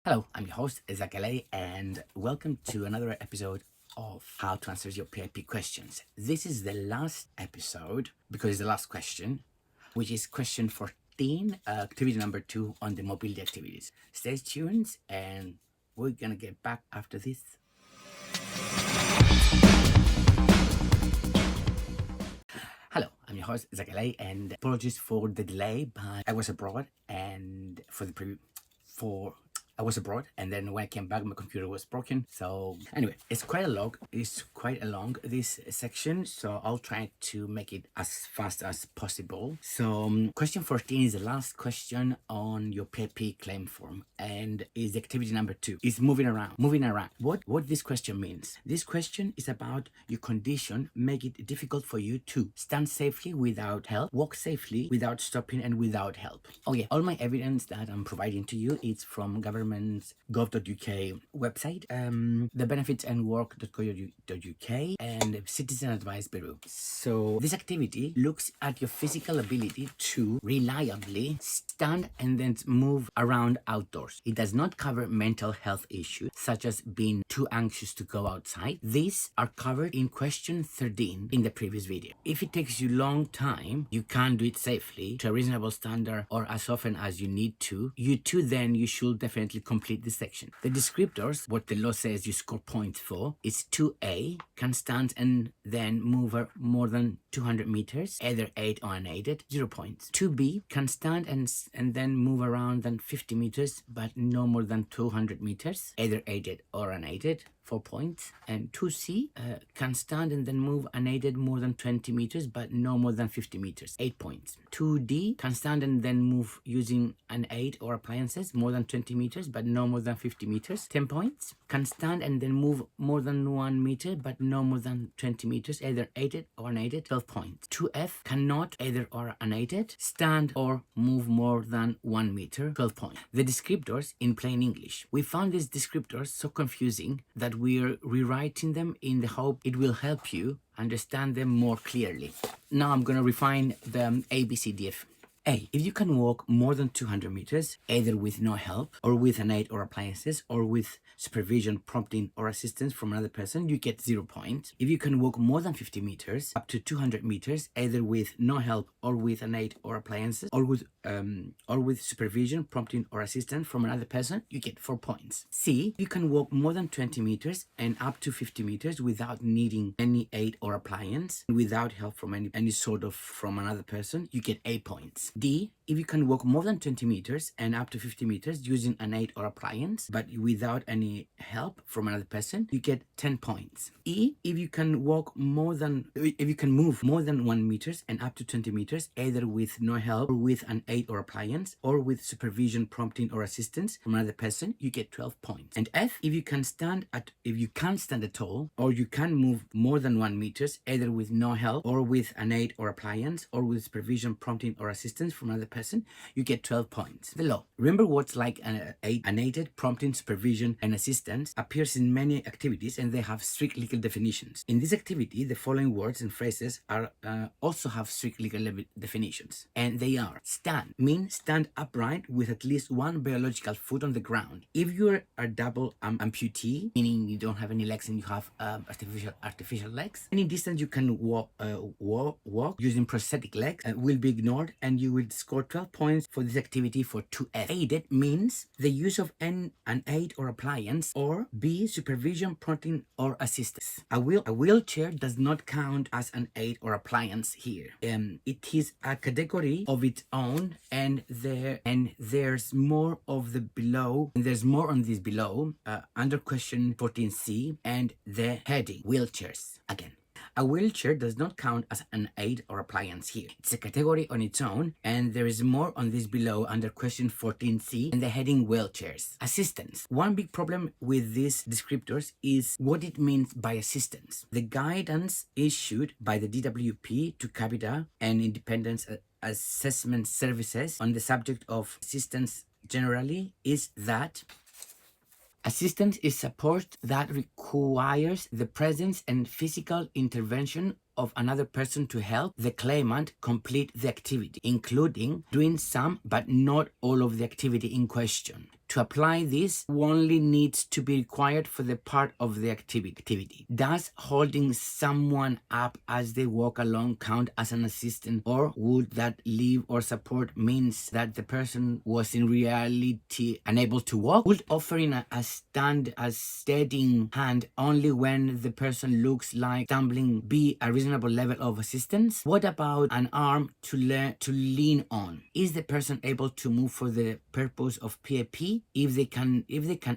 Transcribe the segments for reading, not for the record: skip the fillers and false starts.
Hello, I'm your host, Zack, and welcome to another episode of How to Answer Your PIP Questions. This is the last episode, because it's the last question, which is question 14, activity number 2 on the mobility activities. Stay tuned, and we're gonna get back after this. Hello, I'm your host, Zack, and apologies for the delay, but I was abroad, and I was abroad, and then when I came back, my computer was broken. So anyway, it's quite a long this section, so I'll try to make it as fast as possible. So question 14 is the last question on your PIP claim form, and is activity number 2. Is moving around. What this question means? This question is about your condition make it difficult for you to stand safely without help, walk safely without stopping, and without help. Oh yeah, all my evidence that I'm providing to you is from government's gov.uk website, the benefits and work.co.uk, and Citizen Advice Bureau. So this activity looks at your physical ability to reliably stand and then move around outdoors. It does not cover mental health issues such as being too anxious to go outside. These are covered in question 13 in the previous video. If it takes you long time, you can't do it safely to a reasonable standard or as often as you need to, then you should definitely complete this section. The descriptors, what the law says you score points for, is 2A, can stand and then move more than 200 meters, either aided or unaided, 0 points. 2B, can stand and then move around than 50 meters, but no more than 200 meters, either aided or unaided, 4 points. And 2C, can stand and then move unaided more than 20 meters, but no more than 50 meters, 8 points. 2D, can stand and then move using an aid or appliances more than 20 meters, but no more than 50 meters, 10 points. Can stand and then move more than 1 meter, but no more than 20 meters, either aided or unaided, 12 points. 2F, cannot either or unaided stand or move more than 1 meter, 12 points. The descriptors in plain English. We found these descriptors so confusing that we're rewriting them in the hope it will help you understand them more clearly. Now I'm going to refine the ABCDF. A. If you can walk more than 200 meters, either with no help, or with an aid or appliances, or with supervision, prompting, or assistance from another person, you get 0 points. If you can walk more than 50 meters, up to 200 meters, either with no help, or with an aid or appliances, or with supervision, prompting, or assistance from another person, you get 4 points. C. You can walk more than 20 meters and up to 50 meters without needing any aid or appliance, without help from any sort of from another person, you get 8 points. D. If you can walk more than 20 meters and up to 50 meters using an aid or appliance, but without any help from another person, you get 10 points. E. If you can move more than 1 meters and up to 20 meters, either with no help, or with an aid or appliance, or with supervision, prompting, or assistance from another person, you get 12 points. And F. If you can't stand at all, or you can move more than 1 meters, either with no help, or with an aid or appliance, or with supervision, prompting, or assistance from another person, you get 12 points. The law. Remember, words like unaided, prompting, supervision, and assistance appears in many activities, and they have strict legal definitions. In this activity, the following words and phrases also have strict legal definitions, and they are: stand means stand upright with at least one biological foot on the ground. If you're a double amputee, meaning you don't have any legs and you have artificial legs, any distance you can walk using prosthetic legs will be ignored, and you will score 12 points for this activity for 2F. Aided means the use of an aid or appliance, or B, supervision, prompting, or assistance. A wheelchair does not count as an aid or appliance here. It is a category of its own, and there's more on this below under question 14C and the heading wheelchairs again. A wheelchair does not count as an aid or appliance here. It's a category on its own, and there is more on this below under question 14C and the heading wheelchairs. Assistance. One big problem with these descriptors is what it means by assistance. The guidance issued by the DWP to Capita and Independent Assessment Services on the subject of assistance generally is that assistance is support that requires the presence and physical intervention of another person to help the claimant complete the activity, including doing some but not all of the activity in question. To apply this only needs to be required for the part of the activity. Does holding someone up as they walk along count as an assistant, or would that leave or support means that the person was in reality unable to walk? Would offering a steadying hand only when the person looks like stumbling be a reasonable level of assistance? What about an arm to lean on? Is the person able to move for the purpose of PAP if they can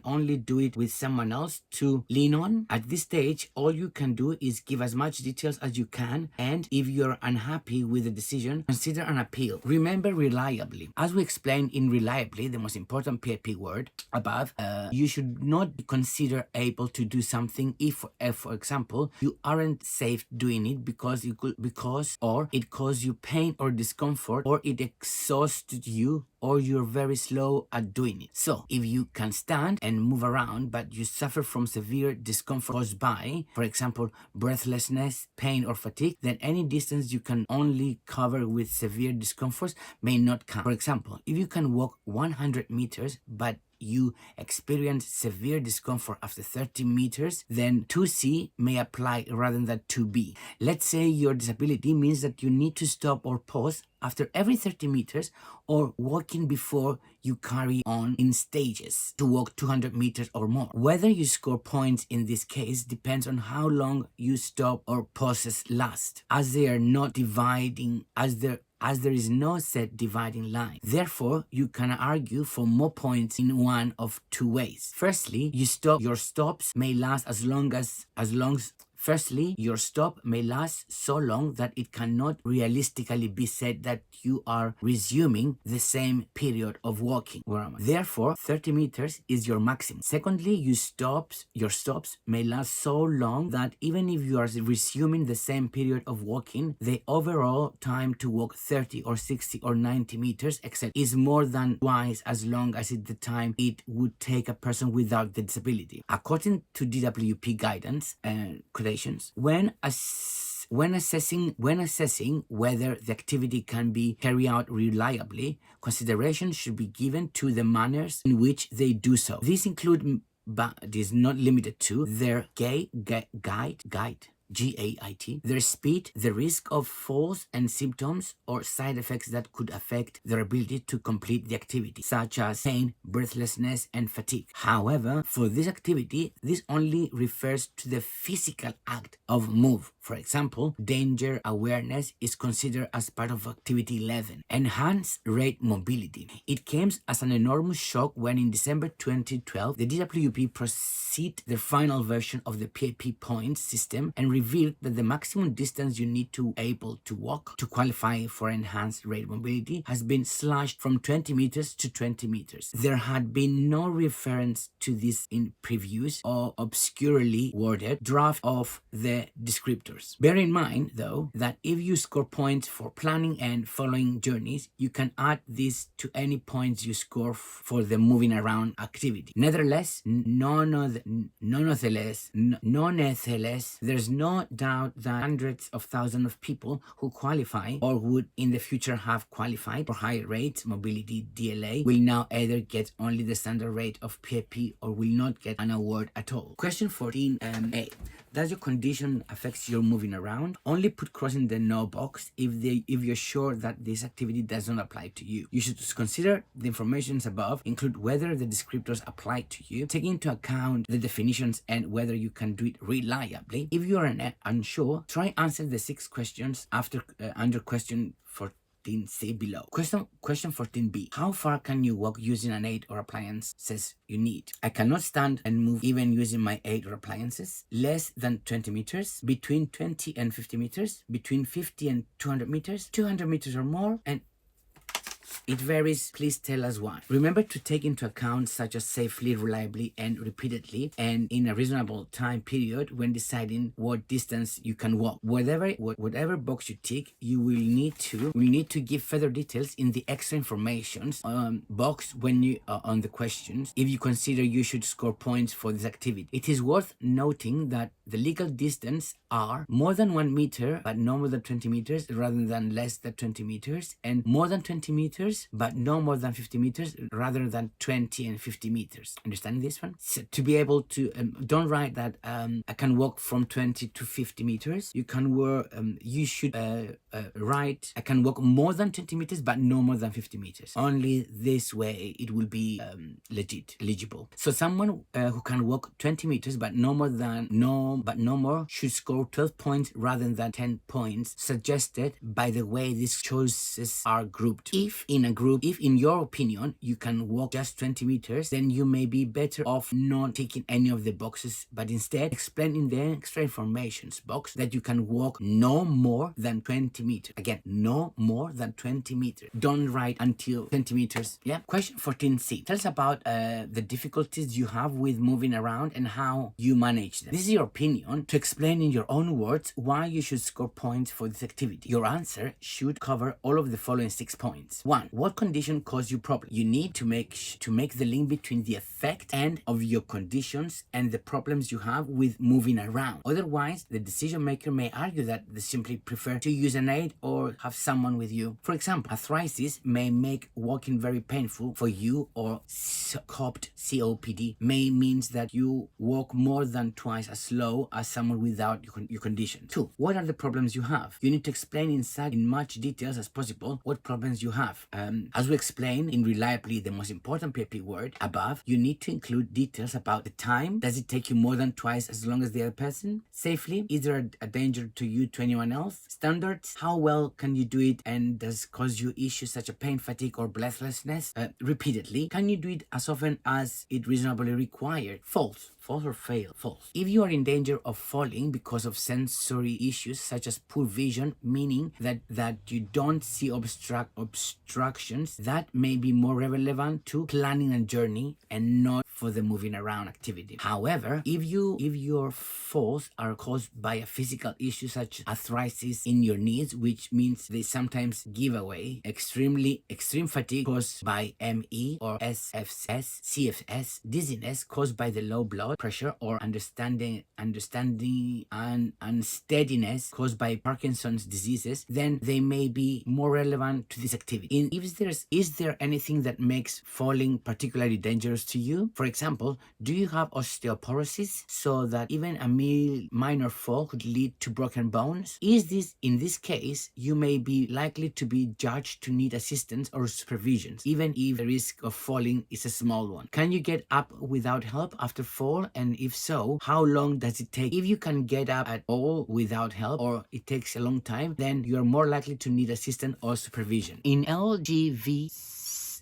only do it with someone else to lean on? At this stage, all you can do is give as much details as you can, and if you're unhappy with the decision, consider an appeal. Remember reliably. As we explained in reliably, the most important PAP word above, you should not consider able to do something if, for example, you aren't safe doing it because it caused you pain or discomfort, or it exhausted you, or you're very slow at doing it. So if you can stand and move around but you suffer from severe discomfort caused by, for example, breathlessness, pain, or fatigue, then any distance you can only cover with severe discomforts may not count. For example, if you can walk 100 meters but you experience severe discomfort after 30 meters, then 2C may apply rather than 2B. Let's say your disability means that you need to stop or pause after every 30 meters, or walking before you carry on in stages to walk 200 meters or more. Whether you score points in this case depends on how long you stop or pauses last, as they are not dividing, as there is no set dividing line. Therefore, you can argue for more points in one of two ways. Firstly, your stops may last Firstly, your stop may last so long that it cannot realistically be said that you are resuming the same period of walking. Therefore, 30 meters is your maximum. Secondly, your stops may last so long that even if you are resuming the same period of walking, the overall time to walk 30 or 60 or 90 meters is more than twice as long as the time it would take a person without the disability. According to DWP guidance and when assessing whether the activity can be carried out reliably, consideration should be given to the manners in which they do so. These include, but is not limited to, their gait, GAIT, their speed, the risk of falls and symptoms or side effects that could affect their ability to complete the activity, such as pain, breathlessness, and fatigue. However, for this activity, this only refers to the physical act of move. For example, danger awareness is considered as part of activity 11. Enhanced rate mobility. It came as an enormous shock when in December 2012, the DWP proceeded the final version of the PAP points system and revealed that the maximum distance you need to able to walk to qualify for enhanced rate mobility has been slashed from 20 meters to 20 meters. There had been no reference to this in previous or obscurely worded draft of the descriptors. Bear in mind, though, that if you score points for planning and following journeys, you can add this to any points you score for the moving around activity. Nevertheless, nonetheless, there's no doubt that hundreds of thousands of people who qualify or would in the future have qualified for higher rates mobility DLA will now either get only the standard rate of PAP or will not get an award at all. Question 14A. Does your condition affect your moving around? Only put crossing the no box if you're sure that this activity does not apply to you. You should consider the information above, include whether the descriptors apply to you, take into account the definitions and whether you can do it reliably. If you are unsure, try answer the 6 questions under question 14C below. Question 14B. How far can you walk using an aid or appliance says you need? I cannot stand and move even using my aid or appliances. Less than 20 meters, between 20 and 50 meters, between 50 and 200 meters, 200 meters or more, and it varies. Please tell us why. Remember to take into account such as safely, reliably, and repeatedly, and in a reasonable time period when deciding what distance you can walk. Whatever box you tick, you will need to give further details in the extra information box when you are on the questions if you consider you should score points for this activity. It is worth noting that the legal distance are more than 1 meter, but no more than 20 meters rather than less than 20 meters, and more than 20 meters meters, but no more than 50 meters, rather than 20 and 50 meters. Understanding this one? So to be able to, don't write that I can walk from 20 to 50 meters. You can work, you should write I can walk more than 20 meters, but no more than 50 meters. Only this way it will be legible. So someone who can walk 20 meters, but no more should score 12 points rather than 10 points, suggested by the way these choices are grouped. If in your opinion you can walk just 20 meters, then you may be better off not ticking any of the boxes, but instead explain in the extra informations box that you can walk no more than 20 meters. Again, no more than 20 meters. Don't write until 20 meters. Yeah. Question 14C. Tell us about the difficulties you have with moving around and how you manage them. This is your opinion to explain in your own words why you should score points for this activity. Your answer should cover all of the following 6 points. 1. What condition caused you problem? You need to make the link between the effect and of your conditions and the problems you have with moving around. Otherwise, the decision maker may argue that they simply prefer to use an aid or have someone with you. For example, arthritis may make walking very painful for you, or COPD may means that you walk more than twice as slow as someone without your condition. 2. What are the problems you have? You need to explain in much details as possible what problems you have. As we explained in reliably, the most important PP word above, you need to include details about the time. Does it take you more than twice as long as the other person? Safely? Is there a danger to you, to anyone else? Standards? How well can you do it, and does cause you issues such as pain, fatigue, or breathlessness? Repeatedly? Can you do it as often as it reasonably required? False. False or fail? False. If you are in danger of falling because of sensory issues such as poor vision, meaning that you don't see obstructions, that may be more relevant to planning a journey and not for the moving around activity. However, if your falls are caused by a physical issue such as arthritis in your knees, which means they sometimes give away, extreme fatigue caused by ME or SFS, CFS, dizziness caused by the low blood pressure, or understanding and unsteadiness caused by Parkinson's diseases, then they may be more relevant to this activity. Is there anything that makes falling particularly dangerous to you? For example, do you have osteoporosis so that even a minor fall could lead to broken bones? In this case, you may be likely to be judged to need assistance or supervision, even if the risk of falling is a small one. Can you get up without help after fall? And if so, how long does it take? If you can get up at all without help, or it takes a long time, then you are more likely to need assistance or supervision. In LGV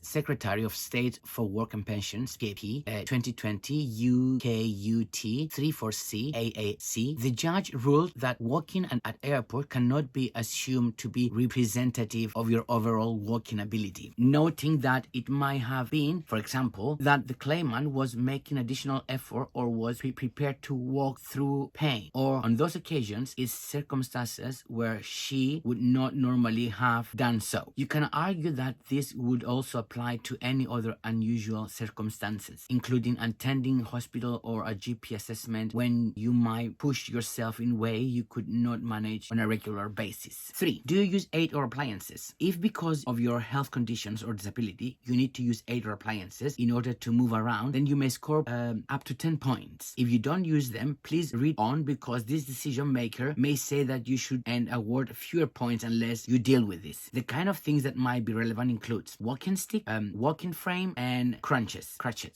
Secretary of State for Work and Pensions, PP, 2020 UKUT 34C AAC, the judge ruled that walking at airport cannot be assumed to be representative of your overall walking ability, noting that it might have been, for example, that the claimant was making additional effort or was prepared to walk through pain, or on those occasions, its circumstances where she would not normally have done so. You can argue that this would also apply to any other unusual circumstances, including attending hospital or a GP assessment when you might push yourself in way you could not manage on a regular basis. 3. Do you use aid or appliances? If because of your health conditions or disability, you need to use aid or appliances in order to move around, then you may score up to 10 points. If you don't use them, please read on, because this decision maker may say that you should and award fewer points unless you deal with this. The kind of things that might be relevant includes walking stick, walking frame, and crutches. Caution.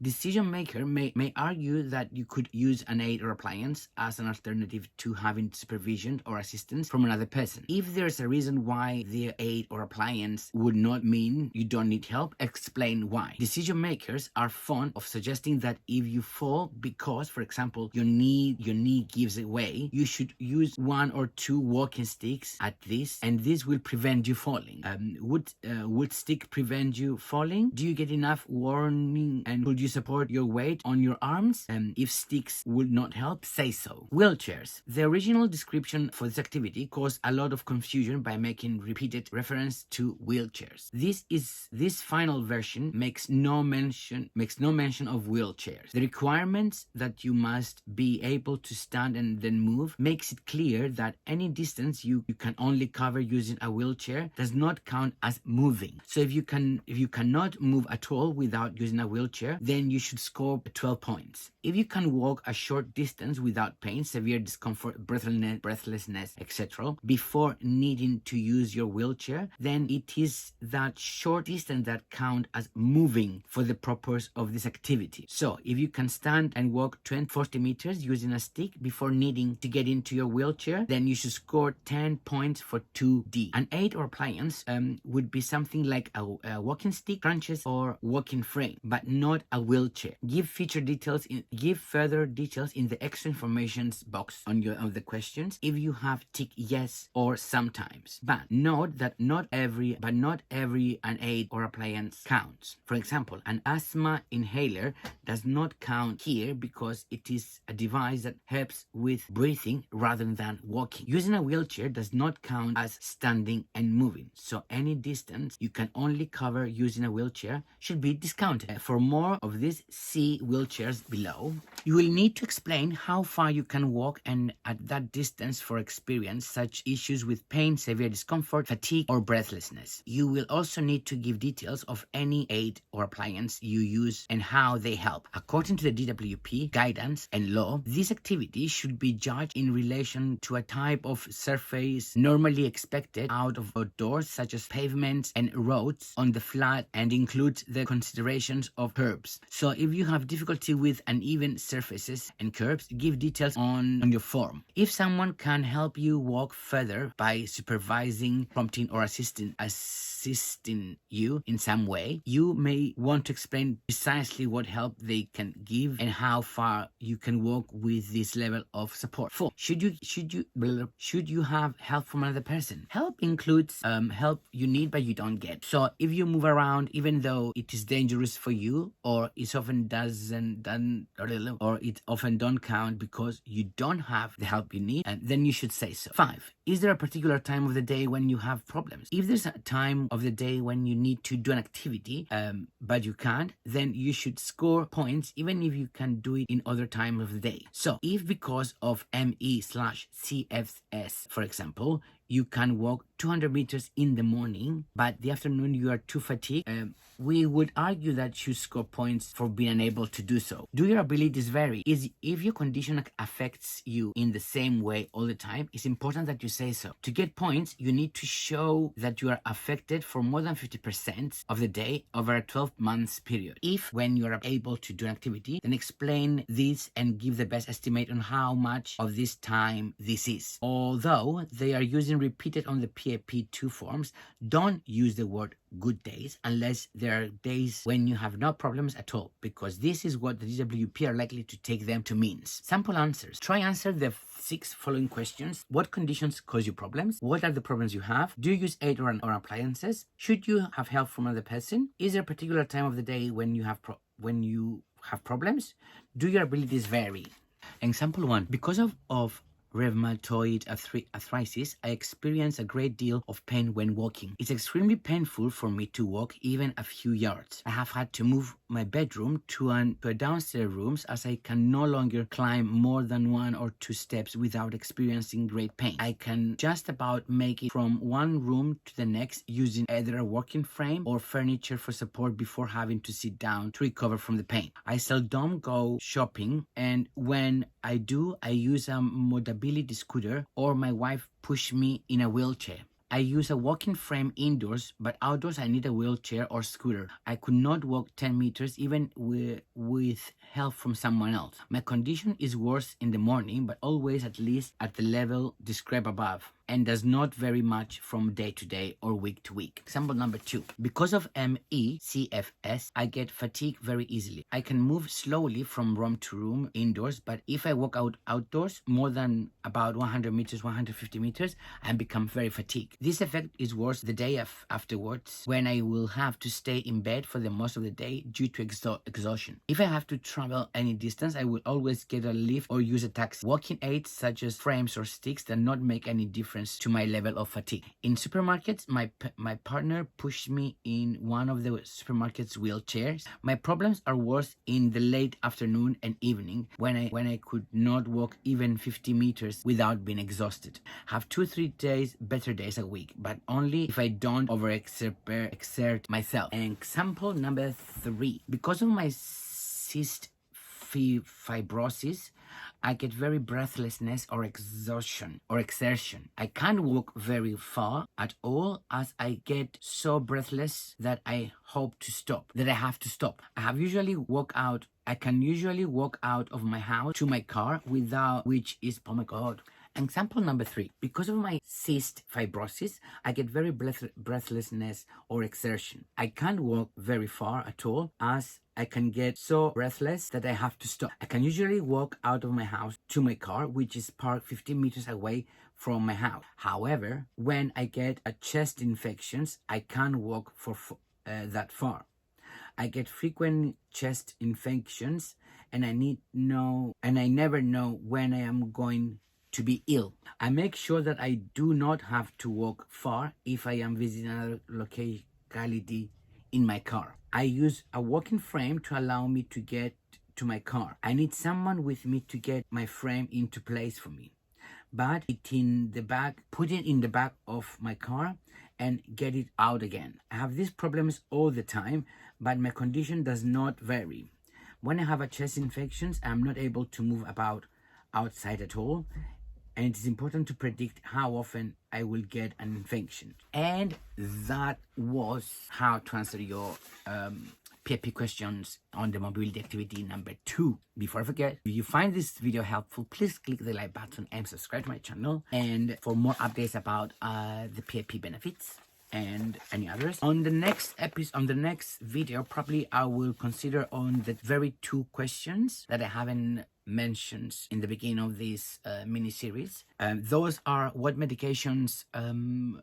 Decision maker may argue that you could use an aid or appliance as an alternative to having supervision or assistance from another person. If there's a reason why the aid or appliance would not mean you don't need help, explain why. Decision makers are fond of suggesting that if you fall because, for example, your knee gives away, you should use 1 or 2 walking sticks at least, and this will prevent you falling. Would would stick prevent you falling? Do you get enough warning, and could you support your weight on your arms? If sticks would not help, say so. Wheelchairs. The original description for this activity caused a lot of confusion by making repeated reference to wheelchairs. This final version makes no mention of wheelchairs. The requirements that you must be able to stand and then move makes it clear that any distance you can only cover using a wheelchair does not count as moving. So if you cannot move at all without using a wheelchair, then you should score 12 points. If you can walk a short distance without pain, severe discomfort, breathlessness, etc., before needing to use your wheelchair, then it is that short distance that count as moving for the purpose of this activity. So if you can stand and walk 40 meters using a stick before needing to get into your wheelchair, then you should score 10 points for 2D. An aid or appliance would be something like a walking stick, crutches, or walking frame, but not a wheelchair. Give further details in the extra information box on the questions if you have tick yes or sometimes. But note that not every an aid or appliance counts. For example, an asthma inhaler does not count here because it is a device that helps with breathing rather than walking. Using a wheelchair does not count as standing and moving, so any distance you can only cover using a wheelchair should be discounted. For more of this, see wheelchairs below. You will need to explain how far you can walk and at that distance for experience such issues with pain, severe discomfort, fatigue, or breathlessness. You will also need to give details of any aid or appliance you use and how they help. According to the DWP guidance and law, this activity should be judged in relation to a type of surface normally expected out of outdoors, such as pavements and roads on the flat, and includes the considerations of curbs. So if you have difficulty with uneven surfaces and curbs, give details on your form. If someone can help you walk further by supervising, prompting, or assisting you in some way, you may want to explain precisely what help they can give and how far you can walk with this level of support. 4. Should you have help from another person? Help includes help you need but you don't get. So if you move around even though it is dangerous for you, or it often don't count because you don't have the help you need, and then you should say so. 5. Is there a particular time of the day when you have problems? If there's a time of the day when you need to do an activity but you can't, then you should score points even if you can do it in other time of the day. So if because of ME/CFS, for example, you can walk 200 meters in the morning, but the afternoon you are too fatigued, we would argue that you score points for being unable to do so. Do your abilities vary? If your condition affects you in the same way all the time, it's important that you say so. To get points, you need to show that you are affected for more than 50% of the day over a 12 months period. If when you are able to do an activity, then explain this and give the best estimate on how much of this time this is. Although they are using repeated on the PAP2 forms, don't use the word good days unless there are days when you have no problems at all, because this is what the DWP are likely to take them to means. Sample answers. Try answer the 6 following questions. What conditions cause you problems? What are the problems you have? Do you use aid or appliances? Should you have help from another person? Is there a particular time of the day when you have problems? Do your abilities vary? Example 1. Because of rheumatoid arthritis, I experience a great deal of pain when walking. It's extremely painful for me to walk even a few yards. I have had to move my bedroom to a downstairs room as I can no longer climb more than 1 or 2 steps without experiencing great pain. I can just about make it from one room to the next using either a walking frame or furniture for support before having to sit down to recover from the pain. I seldom go shopping, and when I do, I use a mobility scooter, or my wife push me in a wheelchair. I use a walking frame indoors, but outdoors I need a wheelchair or scooter. I could not walk 10 meters even with help from someone else. My condition is worse in the morning, but always at least at the level described above. and does not vary much from day to day or week to week. Example number 2. Because of ME/CFS, I get fatigue very easily. I can move slowly from room to room indoors, but if I walk outdoors more than about 100 meters, 150 meters, I become very fatigued. This effect is worse the day afterwards, when I will have to stay in bed for the most of the day due to exhaustion. If I have to travel any distance, I will always get a lift or use a taxi. Walking aids such as frames or sticks do not make any difference to my level of fatigue. In supermarkets, my partner pushed me in one of the supermarket's wheelchairs. My problems are worse in the late afternoon and evening when I could not walk even 50 meters without being exhausted. Have 2-3 days better days a week, but only if I don't exert myself. And example number 3. Because of my cyst fibrosis, I get very breathlessness or exertion. I can't walk very far at all, as I get so breathless that I have to stop. I can usually walk out of my house to my car without, which is, oh my God. Example number 3. Because of my cyst fibrosis, I get very breathlessness or exertion. I can't walk very far at all, as I can get so breathless that I have to stop. I can usually walk out of my house to my car, which is parked 15 meters away from my house. However, when I get a chest infections, I can't walk for that far. I get frequent chest infections, and I never know when I am going to be ill. I make sure that I do not have to walk far if I am visiting another locality in my car. I use a walking frame to allow me to get to my car. I need someone with me to get my frame into place for me, but put it in the back of my car and get it out again. I have these problems all the time, but my condition does not vary. When I have a chest infection, I'm not able to move about outside at all, and it is important to predict how often I will get an infection. And that was how to answer your PAP questions on the mobility activity number 2. Before I forget, if you find this video helpful, please click the like button and subscribe to my channel, and for more updates about the PAP benefits and any others. On the next video, probably I will consider on the very 2 questions that I haven't mentioned in the beginning of this mini series. Those are: what medications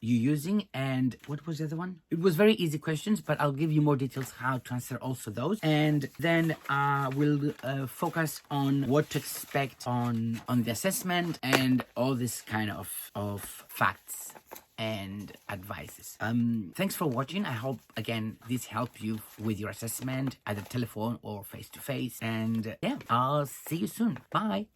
you using, and what was the other one? It was very easy questions, but I'll give you more details how to answer also those. And then we'll focus on what to expect on the assessment and all this kind of facts and advices. Thanks for watching. I hope again this helped you with your assessment, either telephone or face-to-face. And yeah, I'll see you soon. Bye.